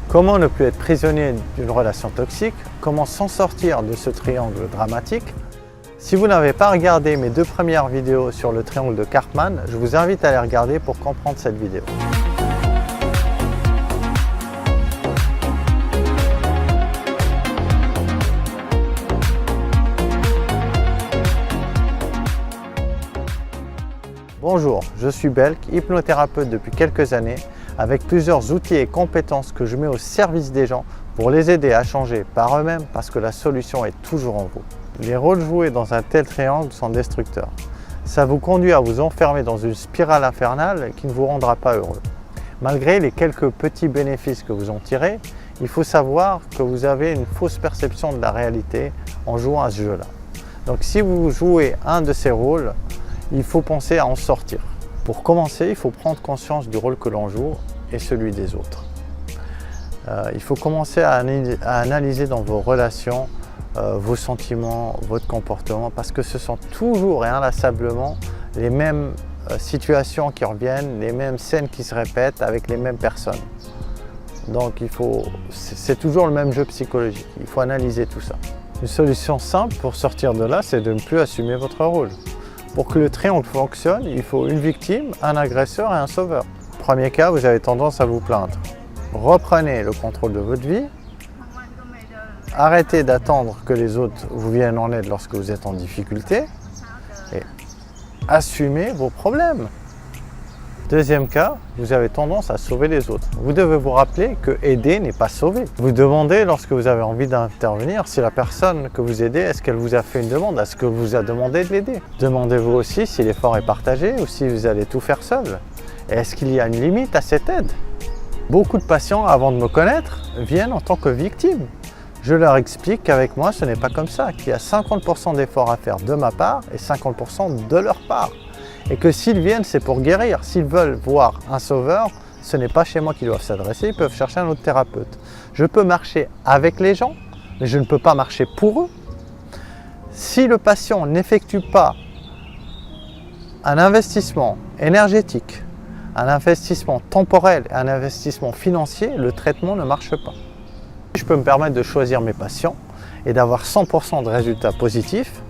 Comment ne plus être prisonnier d'une relation toxique? Comment s'en sortir de ce triangle dramatique? Si vous n'avez pas regardé mes 2 premières vidéos sur le triangle de Karpman, je vous invite à les regarder pour comprendre cette vidéo. Bonjour, je suis Belk, hypnothérapeute depuis quelques années, avec plusieurs outils et compétences que je mets au service des gens pour les aider à changer par eux-mêmes parce que la solution est toujours en vous. Les rôles joués dans un tel triangle sont destructeurs. Ça vous conduit à vous enfermer dans une spirale infernale qui ne vous rendra pas heureux. Malgré les quelques petits bénéfices que vous en tirez, il faut savoir que vous avez une fausse perception de la réalité en jouant à ce jeu-là. Donc si vous jouez un de ces rôles, il faut penser à en sortir. Pour commencer, il faut prendre conscience du rôle que l'on joue et celui des autres. Il faut commencer à analyser dans vos relations, vos sentiments, votre comportement, parce que ce sont toujours et inlassablement les mêmes situations qui reviennent, les mêmes scènes qui se répètent avec les mêmes personnes. Donc c'est toujours le même jeu psychologique, il faut analyser tout ça. Une solution simple pour sortir de là, c'est de ne plus assumer votre rôle. Pour que le triangle fonctionne, il faut une victime, un agresseur et un sauveur. Premier cas, vous avez tendance à vous plaindre. Reprenez le contrôle de votre vie. Arrêtez d'attendre que les autres vous viennent en aide lorsque vous êtes en difficulté. Et assumez vos problèmes. Deuxième cas, vous avez tendance à sauver les autres. Vous devez vous rappeler que aider n'est pas sauver. Vous demandez lorsque vous avez envie d'intervenir si la personne que vous aidez, est-ce qu'elle vous a fait une demande, est-ce qu'elle vous a demandé de l'aider. Demandez-vous aussi si l'effort est partagé ou si vous allez tout faire seul. Et est-ce qu'il y a une limite à cette aide? Beaucoup de patients, avant de me connaître, viennent en tant que victimes. Je leur explique qu'avec moi, ce n'est pas comme ça, qu'il y a 50% d'efforts à faire de ma part et 50% de leur part. Et que s'ils viennent, c'est pour guérir. S'ils veulent voir un sauveur, ce n'est pas chez moi qu'ils doivent s'adresser, ils peuvent chercher un autre thérapeute. Je peux marcher avec les gens, mais je ne peux pas marcher pour eux. Si le patient n'effectue pas un investissement énergétique, un investissement temporel et un investissement financier, le traitement ne marche pas. Je peux me permettre de choisir mes patients et d'avoir 100% de résultats positifs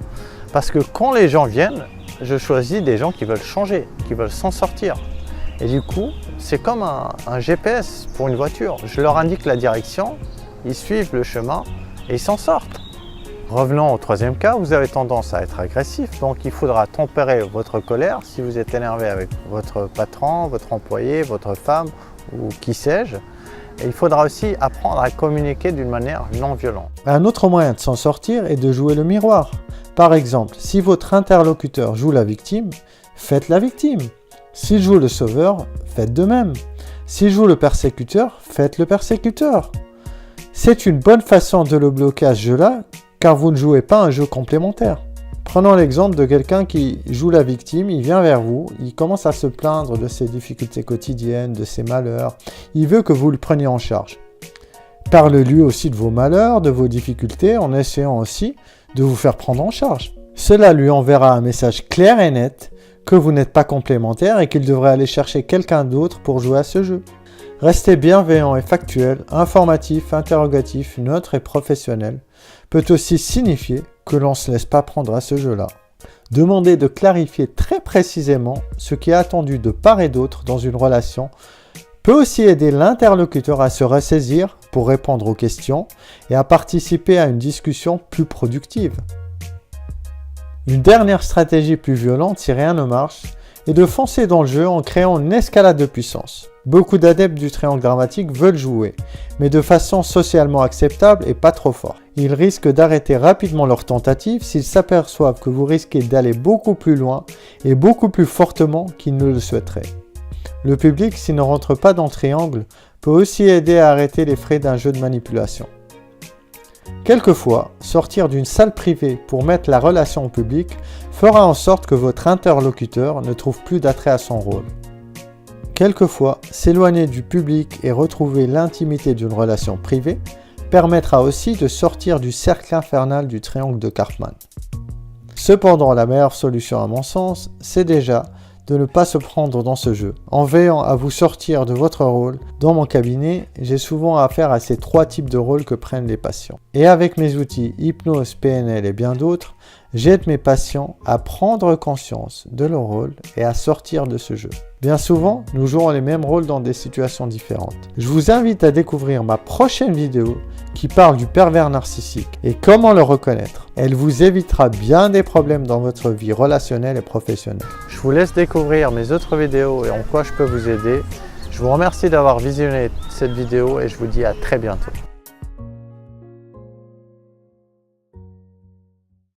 parce que quand les gens viennent, je choisis des gens qui veulent changer, qui veulent s'en sortir. Et du coup, c'est comme un GPS pour une voiture. Je leur indique la direction, ils suivent le chemin et ils s'en sortent. Revenons au troisième cas, vous avez tendance à être agressif, donc il faudra tempérer votre colère si vous êtes énervé avec votre patron, votre employé, votre femme ou qui sais-je. Et il faudra aussi apprendre à communiquer d'une manière non violente. Un autre moyen de s'en sortir est de jouer le miroir. Par exemple, si votre interlocuteur joue la victime, faites la victime. S'il joue le sauveur, faites de même. S'il joue le persécuteur, faites le persécuteur. C'est une bonne façon de le bloquer à ce jeu-là, car vous ne jouez pas un jeu complémentaire. Prenons l'exemple de quelqu'un qui joue la victime, il vient vers vous, il commence à se plaindre de ses difficultés quotidiennes, de ses malheurs. Il veut que vous le preniez en charge. Parlez-lui aussi de vos malheurs, de vos difficultés, en essayant aussi de vous faire prendre en charge. Cela lui enverra un message clair et net que vous n'êtes pas complémentaire et qu'il devrait aller chercher quelqu'un d'autre pour jouer à ce jeu. Rester bienveillant et factuel, informatif, interrogatif, neutre et professionnel peut aussi signifier que l'on ne se laisse pas prendre à ce jeu-là. Demandez de clarifier très précisément ce qui est attendu de part et d'autre dans une relation peut aussi aider l'interlocuteur à se ressaisir pour répondre aux questions et à participer à une discussion plus productive. Une dernière stratégie plus violente, si rien ne marche, est de foncer dans le jeu en créant une escalade de puissance. Beaucoup d'adeptes du triangle dramatique veulent jouer, mais de façon socialement acceptable et pas trop fort. Ils risquent d'arrêter rapidement leur tentative s'ils s'aperçoivent que vous risquez d'aller beaucoup plus loin et beaucoup plus fortement qu'ils ne le souhaiteraient. Le public, s'il ne rentre pas dans le triangle, peut aussi aider à arrêter les frais d'un jeu de manipulation. Quelquefois, sortir d'une salle privée pour mettre la relation au public fera en sorte que votre interlocuteur ne trouve plus d'attrait à son rôle. Quelquefois, s'éloigner du public et retrouver l'intimité d'une relation privée permettra aussi de sortir du cercle infernal du triangle de Karpman. Cependant, la meilleure solution à mon sens, c'est déjà de ne pas se prendre dans ce jeu, en veillant à vous sortir de votre rôle. Dans mon cabinet, j'ai souvent affaire à ces 3 types de rôles que prennent les patients. Et avec mes outils hypnose, PNL et bien d'autres, j'aide mes patients à prendre conscience de leur rôle et à sortir de ce jeu. Bien souvent, nous jouons les mêmes rôles dans des situations différentes. Je vous invite à découvrir ma prochaine vidéo qui parle du pervers narcissique et comment le reconnaître. Elle vous évitera bien des problèmes dans votre vie relationnelle et professionnelle. Je vous laisse découvrir mes autres vidéos et en quoi je peux vous aider. Je vous remercie d'avoir visionné cette vidéo et je vous dis à très bientôt.